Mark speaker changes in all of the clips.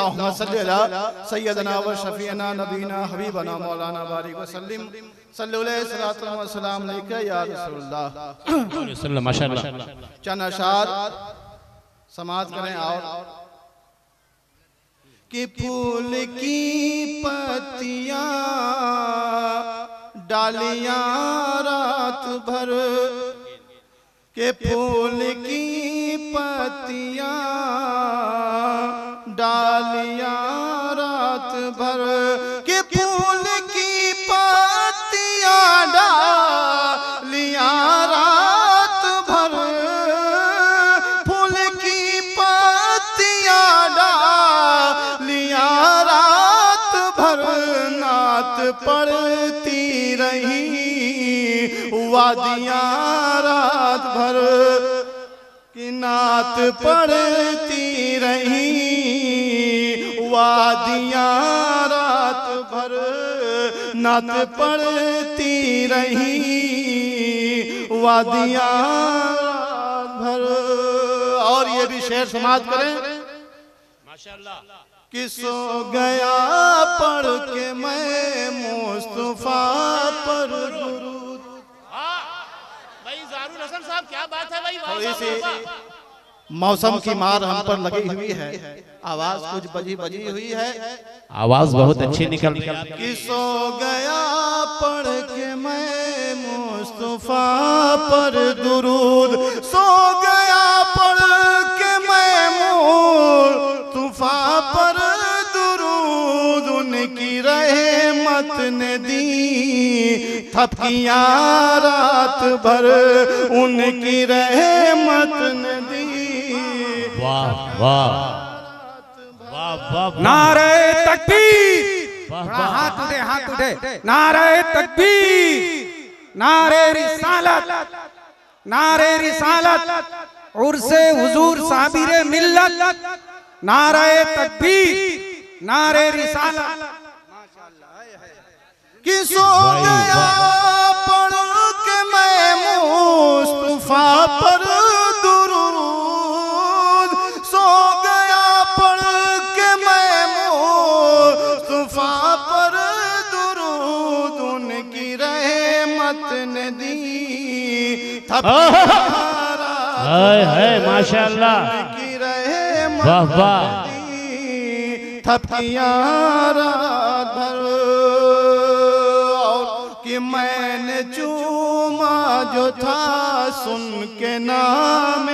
Speaker 1: अल्लाहुम्मा सल्लि अला सय्यदना व शफीअना नबीना हबीबना मौलाना बारिक वसल्लिम सल्लल्लाहु अलैहि वसल्लम अलैका या रसूलुल्लाह।
Speaker 2: माशाअल्लाह।
Speaker 1: चंद अशार समाज करें और कि फूल की पत्तियां डालियां रात भर के फूल की पत्तियां डालियां रात भर के फूल की पत्तियां डालियां रात भर फूल की पत्तियां डालियां रात भर नात पढ़ती रही वादियां रात भर की नात पढ़ती रही वादियां रात भर नात पढ़ती रही वादियां रात भर। और ये भी शेर समाप्त करें
Speaker 2: माशाअल्लाह।
Speaker 1: कि सो गया पढ़ के मैं मुस्तफा पर दुरूद।
Speaker 2: भाई ज़ारुल हसन साहब क्या बात है भाई,
Speaker 1: थोड़ी सी मौसम की मार हम पर लगी हुई है, आवाज कुछ बजी हुई है,
Speaker 2: आवाज बहुत अच्छी निकल रही है।
Speaker 1: कि सो गया पढ़ के मैं मुस्तफा पर दुरूद, सो गया पढ़ के मैं मुस्तफा पर दुरूद, उनकी रहमत ने दी थपकियां रात भर, उनकी रहमत ने दी।
Speaker 2: वाह वाह वाह वाह।
Speaker 3: नारे तकबीर,
Speaker 2: वाह
Speaker 3: थोड़ा हाथ उठे, नारे तकबीर, नारे रिसालत, नारे रिसालत, उर्से हुजूर साबिरे मिल्लत, नारे तकबीर, नारे रिसालत।
Speaker 1: कि सो गया पढ़ के मैं मुस्तफा पर दुरूद, सो गया पढ़ के मैं मुस्तफा पर दुरूद, उनकी रहमत ने दी
Speaker 2: है माशाअल्लाह।
Speaker 1: उनकी रहमत
Speaker 2: वाह वाह।
Speaker 1: ने दी थपकियां रात भर। कि मैंने चूमा जो था सुन के नाम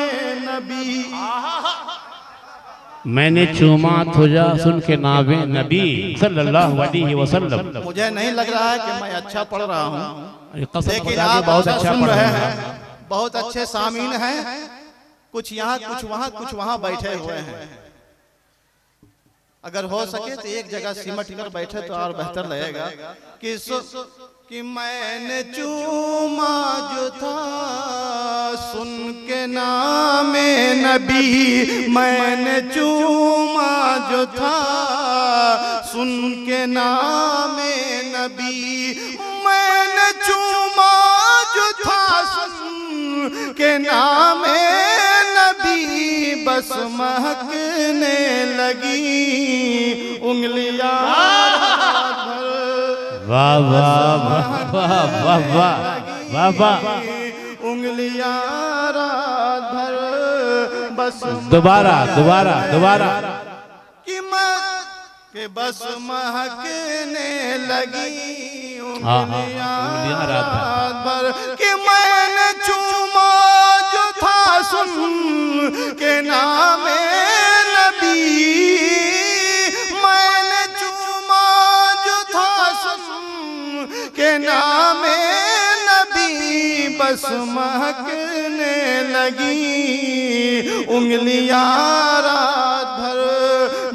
Speaker 1: नबी,
Speaker 2: मैंने चूमा तुझा सुन के नावे नबी सल्लल्लाहु अलैहि वसल्लम।
Speaker 1: मुझे नहीं लग रहा है कि मैं अच्छा पढ़ रहा हूँ, लेकिन
Speaker 2: आप
Speaker 1: आप
Speaker 2: बहुत अच्छा
Speaker 1: सुन
Speaker 2: पढ़
Speaker 1: रहे हैं, बहुत अच्छे सामीन हैं, कुछ यहाँ कुछ वहाँ बैठे हुए हैं। अगर हो सके तो एक जगह सिमट कर बैठे तो और बेहतर लगेगा। कि मैंने चूमा जो था सुन के नाम नबी, मैंने चूमा जो था सुन के नाम नबी, मैंने चूमा जो था सुन के नाम नबी, बस महकने लगी उंगलियां।
Speaker 2: वाह वाह वाह वाह वाह वाह।
Speaker 1: उंगलियां रात भर बस
Speaker 2: दोबारा दोबारा दोबारा।
Speaker 1: कि बस महकने लगी
Speaker 2: उंगलियां
Speaker 1: रात भर। कि मैंने चूमा जो था सुन के नाम नबी, मैंने चूमा जो था सुन के नाम नबी, बस महकने लगी उंगलियां रात भर,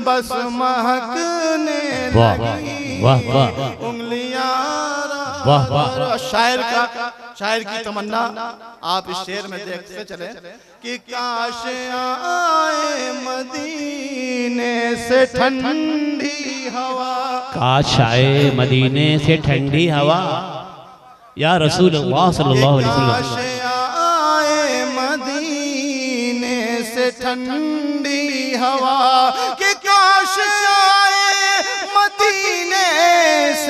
Speaker 1: बस महकने लगी उंगलियां
Speaker 2: वाह वाह।
Speaker 1: शायर की तमन्ना आप इस शेर में देखते चले कि काश आए मदीने से ठंडी हवा,
Speaker 2: काश आए मदीने से ठंडी हवा, या रसूल अल्लाह सल्लल्लाहु अलैहि वसल्लम।
Speaker 1: काश आए मदीने से ठंडी हवा, कि काश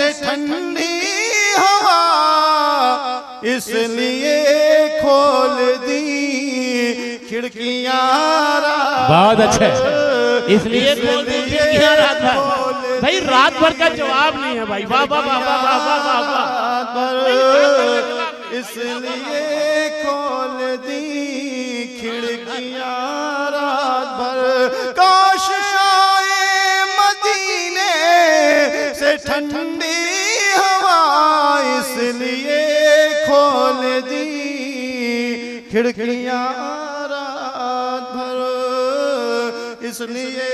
Speaker 1: से ठंडी हवा इसलिए खोल दी खिड़कियां।
Speaker 2: बहुत अच्छे, इसलिए खोल दी खिड़कियां रात भर। भाई रात भर का जवाब नहीं है भाई। वाह वाह वाह वाह वाह वाह वाह।
Speaker 1: इसलिए खोल दी खिड़कियां रात भर। काश आए मदीने से ठंडी हवा इसलिए खोल दी खिड़कियां रात भर। इसलिए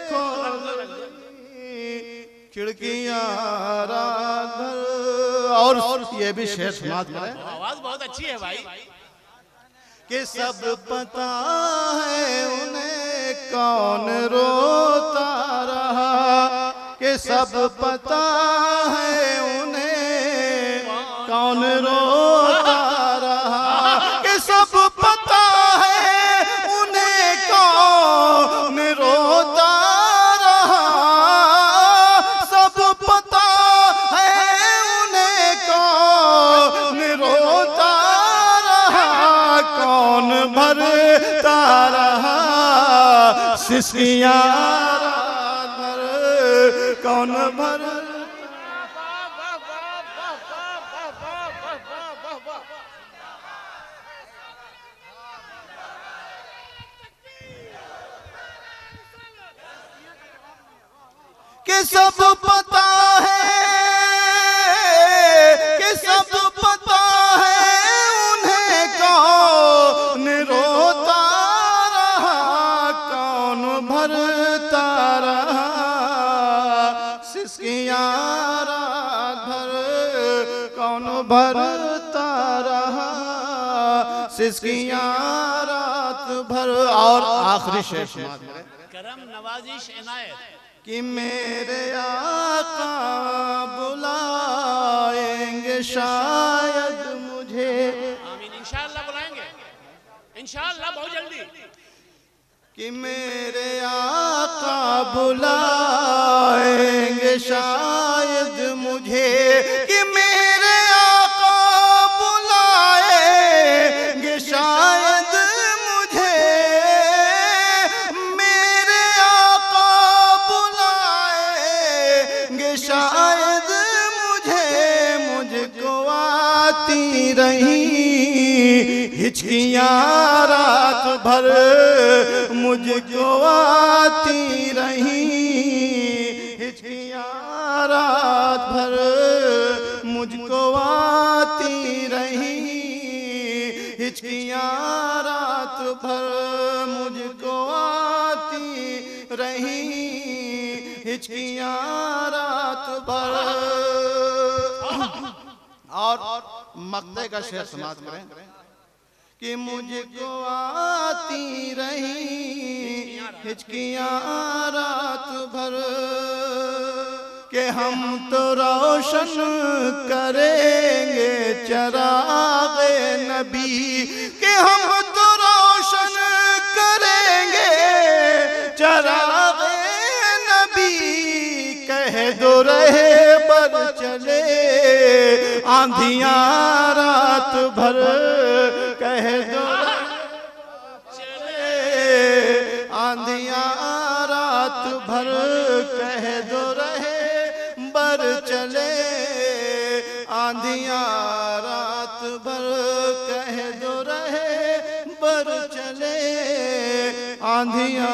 Speaker 1: खोल दी खिड़कियां रात भर। और ये भी शेर सुना दे।
Speaker 2: आवाज बहुत अच्छी है भाई।
Speaker 1: कि सब पता है उन्हें कौन रोता रहा। कि सब पता है उन्हें कौन रोता रहा। कि सब पता है उन्हें कौन रोता रहा। सब पता है उन्हें कौन रोता रहा। कौन भरता रहा सिसकियां रात भर। कौन भर कि सब पता है कि सब पता है उन्हें कौन रोता रहा। कौन भरता रहा सिसकियां रात भर। कौन भरता रहा सिसकियां रात भर। और आखिरी शेर
Speaker 2: करम नवाजिश इनायत
Speaker 1: कि मेरे आका बुलाएंगे शायद मुझे।
Speaker 2: आमीन, इंशाअल्लाह बुलाएंगे, इंशाअल्लाह बहुत जल्दी।
Speaker 1: कि मेरे आका बुलाएंगे शायद मुझे। कि मेरे आका बुलाएंगे शायद मुझे। मेरे आका बुलाएंगे शायद मुझे। मुझको आती रही हिचकियां रात भर। मुझको आती रही हिचकियां रात भर। मुझको आती रही हिचकियां रात भर। मुझको आती रही हिचकियां रात भर। और मक्ते का शेर समाप्त करें कि मुझको आती रही हिचकियां रात भर। कि हम तो रोशन करेंगे चरागे नबी। कि हम तो रोशन करेंगे चरागे नबी। कह दो रहे पर चले आंधियां रात भर। कह दो चले आंधियां रात भर। कह दो रहे बर चले आंधियां रात भर। कह दो रहे बर चले आंधियां